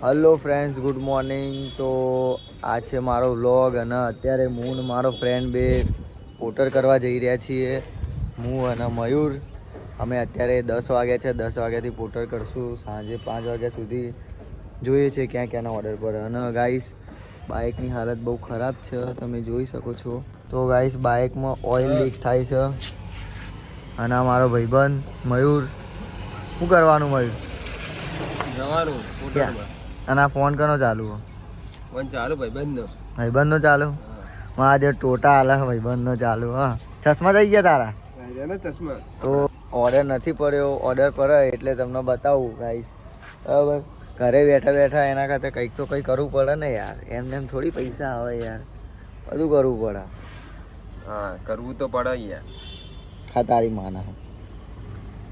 Hello friends, good morning. તો આ છે મારો વ્લોગ અને અત્યારે હું અને મારો ફ્રેન્ડ બે પોટર કરવા જઈ રહ્યા છીએ. હું અને મયુર અમે અત્યારે 10 વાગ્યા છે. 10 વાગ્યાથી પોટર કરશું. સાંજે 5 વાગ્યા સુધી જોઈએ છે ક્યાં ક્યાંના ઓર્ડર પર. અને ગાઈસ બાઇકની હાલત બહુ ખરાબ છે, તમે જોઈ શકો છો. તો ગાઈસ બાઇકમાં ઓઇલ લીક થાય છે. અને આ મારો ભાઈબંધ મયુર. શું કરવાનું મયુર? જવાનું પોટરમાં. અને આ ફોન કનો ચાલુ? ફોન ચાલુ ભાઈબંધનો ચાલુ. મારા જે ટોટા આલે ભાઈબંધનો ચાલુ. હા, ચશ્મા થઈ ગયા તારા? ચશ્મા તો ઓર્ડર નથી પડ્યો. ઓર્ડર પડે એટલે તમને બતાવું ગાઈસ, બરાબર? ઘરે બેઠા બેઠા એના કરતાં કંઈક તો કંઈ કરવું પડે ને યાર. એમને એમ થોડી પૈસા આવે યાર, બધું કરવું પડે. હા, કરવું તો પડે યાર. હા તારી માના.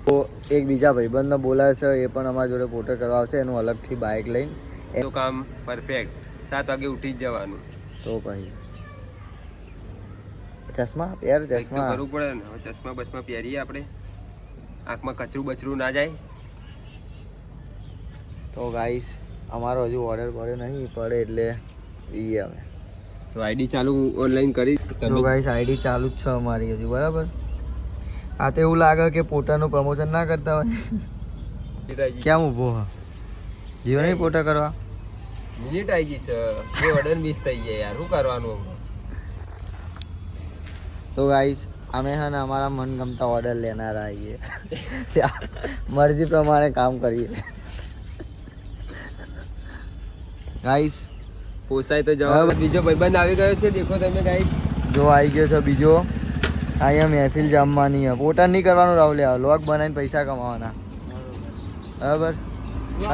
તો એક બીજા ભાઈબંધને બોલાવે છે, એ પણ અમારા જોડે પોટર કરવા આવશે. એનું અલગથી બાઇક લઈને. તો કામ પરફેક્ટ. 7 વાગે ઉઠી જ જવાનું. તો ભાઈ ચશ્મા પહેર, કંઈક તો ચશ્મા. કરવું પડે ને. હવે ચશ્મા બસમાં પહેરીએ આપણે, આંખમાં કચરું બચરું ના જાય. તો ગાઈસ અમારો હજુ ઓર્ડર પડ્યો નહીં, પડે એટલે ઈએ અમે. તો આઈડી ચાલુ ઓનલાઈન કરી તો ગાઈસ આઈડી ચાલુ જ છે અમારી હજુ, બરાબર? આ તો એવું લાગે કે પોતાનું પ્રમોશન ના કરતા હોય. કેમ ઊભો હા? જીવો નહીં પોતા કરવા? મિનિટ આવી ગઈ છે, બે ઓર્ડર મિસ થઈ ગયા યાર. શું કરવાનું? તો ગાઈસ અમે છે ને અમારા મનગમતા ઓર્ડર લેનારા આવીએ. મરજી પ્રમાણે કામ કરીએ ગાઈસ. પોસાય તો જવાબ. બીજો ભાઈબંધ આવી ગયો છે, દેખો તમે ગાઈસ. જો આવી ગયો છે બીજો. અહીંયા મહેફિલ જામવાની છે. પોતા નહીં કરવાનું રાવ, લે લોક બનાવીને પૈસા કમાવાના, બરાબર?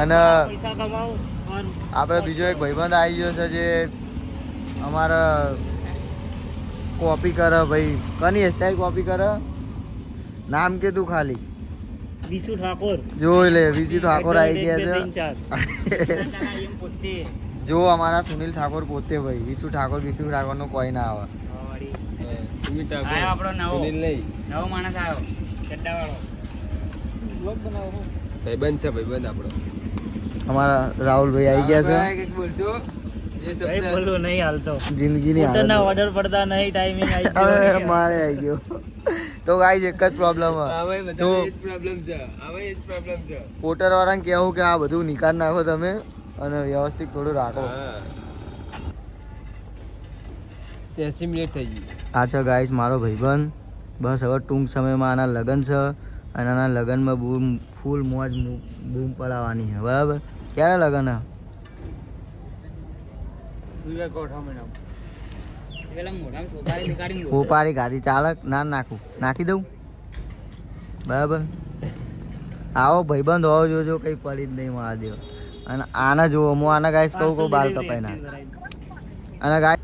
અને આપણે બીજો એક ભાઈબંધ આવી ગયો છે જે અમારા કોપી કરે ભાઈ. કની હેરસ્ટાઈલ કોપી કરે? નામ કે તું ખાલી વિશુ ઠાકોર. જોઈ લે, વિશુ ઠાકોર આવી ગયા છે. જો અમારા સુનિલ ઠાકોર પોતે ભાઈ. વિશુ ઠાકોર નો કોઈ ના આવે. ભાઈબંધ છે, ભાઈબંધ આપણો. અમારા રાહુલભાઈ આવી ગયા છે. કંઈક બોલશો? બોલવું નહીં હાલતો. જિંદગીની પોતાના ઓર્ડર પડતા નહીં, ટાઈમિંગ આવી ગયો. હવે મારે આવી ગયો. તો ગાઈસ એક જ પ્રોબ્લેમ તો પોટર વાળાને કહેવું કે આ બધું નિકાલ નાખો તમે અને વ્યવસ્થિત થોડું રાખો. 30 મિનિટ થઈ ગઈ. આ છે ગાઈસ મારો ભાઈબંધ. બસ હવે ટૂંક સમયમાં આના લગ્ન છે અને આના લગ્નમાં ફૂલ મોજ બૂમ પડાવવાની છે, બરાબર? ક્યારે લગ્ન છે? સોપારી ગાડી ચાલક ના નાખું, નાખી દઉં, બરાબર? આવો ભાઈબંધ હોવો જોજો, કંઈ પડી જ નહીં મહાદેવ. અને આના જુઓ, હું આના ગાઈસ કહું બાલ કપાઈ ના. અને ગાય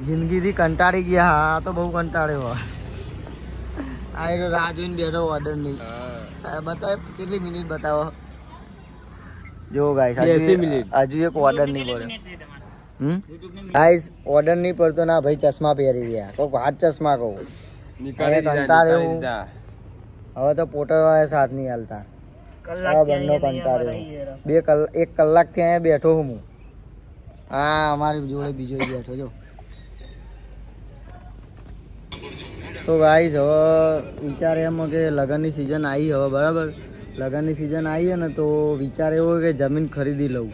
જિંદગીથી કંટાળી ગયા. હા તો બહુ કંટાળ્યો. આ રાહ જોઈને બેઠો ઓર્ડર નહીં. બતાવે કેટલી મિનિટ બતાવો? જો ગાઈસ હજુ એક ઓર્ડર નહીં પડ્યો. ગાઈસ ઓર્ડર નહીં પડતો ના ભાઈ. ચશ્મા પહેરી રહ્યા, કોઈ હાથ ચશ્મા કહું. કંટાળ્યો હવે તો પોટર વાળા સાથ નહીં હાલતા. બંને કંટાળ્યો. 1 કલાકથી અહીંયા બેઠો હું. હા અમારી જોડે બીજો બેઠો જો. તો ગાઈસ હવે વિચાર એમ કે લગ્નની સિઝન આવી હવે, બરાબર? લગ્નની સિઝન આવી ને તો વિચાર એવો કે જમીન ખરીદી લઉં.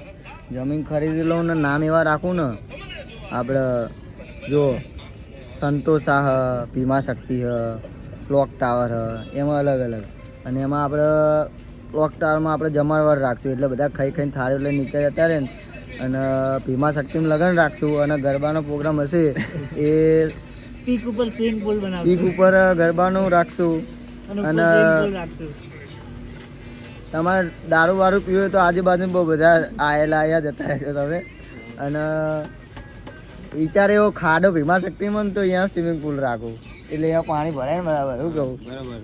જમીન ખરીદી લઉં ને નામ એવા રાખું ને આપણે. જો સંતોષ હ, ભીમા શક્તિ હ, ક્લોક ટાવર હ, એમાં અલગ અલગ. અને એમાં આપણે ક્લોક ટાવરમાં આપણે જમાડવાર રાખશું, એટલે બધા ખાઈ ખાઈને થાળી લઈને નીચે જતા રહે ને. અને ભીમા શક્તિમાં લગ્ન રાખશું અને ગરબાનો પ્રોગ્રામ હશે એ પીક ઉપર સ્વિમિંગ પૂલ બનાવશું. પીક ઉપર ગરબાનું રાખશું. અને તમારે દારૂ વારૂ પીવું તો આજુબાજુ બહુ બધા આયા જતા હશે તમે. અને વિચાર એવો ખાડો ભીમા શક્તિમાં તો અહીંયા સ્વિમિંગ પૂલ રાખું, એટલે અહીંયા પાણી ભરાય ને, બરાબર? શું કહું? બરાબર.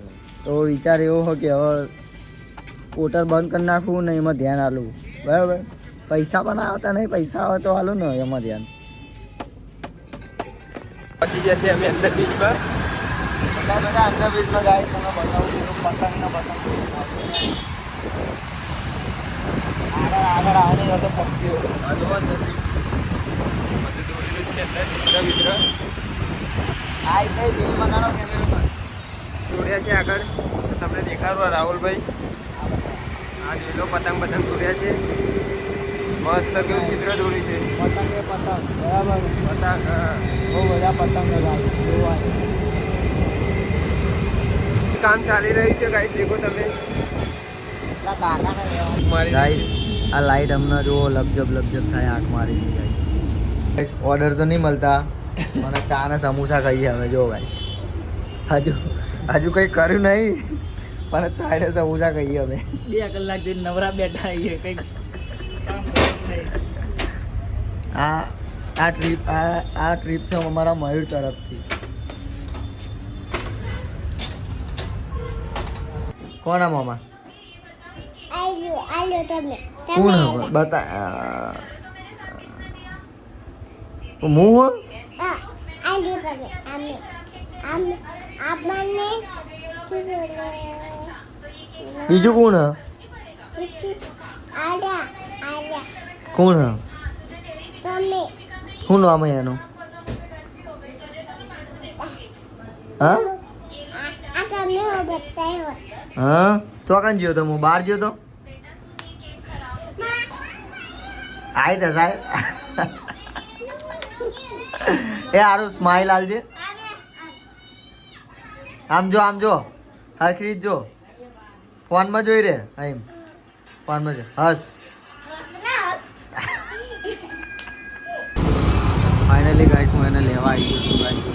તો વિચાર એવો હોય કે હવે પોટર બંધ કરી નાખવું ને એમાં ધ્યાન આલું, બરાબર? પૈસા પણ આવતા નહીં, પૈસા આવે તો હાલું ને એમાં ધ્યાન. પહોંચી જશે અમે અંદર બીચમાં. અંદર બીચમાં ગાઈસ તમે બતાવું પતંગ. આગળ આવે નહીં તો પક્ષીઓ આ જોવા જ નથી બધું દોરેલું છે અંદર મિત્ર આ કઈ બિલ બનાવો કેમેરામાં દોર્યા છે આગળ તો તમને દેખાડો રાહુલભાઈ આ લીલો પતંગ દોર્યા છે મસ્ત કેવું ચિત્ર દોર્યું છે પતંગ એ પતંગ બરાબર પતંગ બહુ બધા પતંગ જોવા કામ ચાલી રહ્યું છે ગાઈસ દેખો તમે ગાઈસ આ લાઈટ હમણાં જો લબજબ થાય આંખ મારી ગાઈસ ઓર્ડર તો નહીં મળતા મને ચા ને સમોસા ખાઈએ અમે જો ગાઈસ હજુ કંઈ કર્યું નહીં પણ ચા ને સમોસા ખાઈએ અમે 2 કલાકથી નવરા બેઠા આવીએ કંઈક કામ કરવું નહીં. આ ટ્રીપ છે અમારા મયુર તરફથી કોના મામા કોણ બતા હું બીજું કોણ કોણ શું નામ હે એનું હા હા ચોકન જ્યો તો હું બહાર જ્યો તો આય તો સાહેબ એ હારું સ્માઈલ આલજે આમ જો હરખી રીત જો ફોનમાં જોઈ રે એમ ફોનમાં જો હસ ફાઇનલી ગાઈસ હું એને લેવા આવી ગયો છું ગાઈસ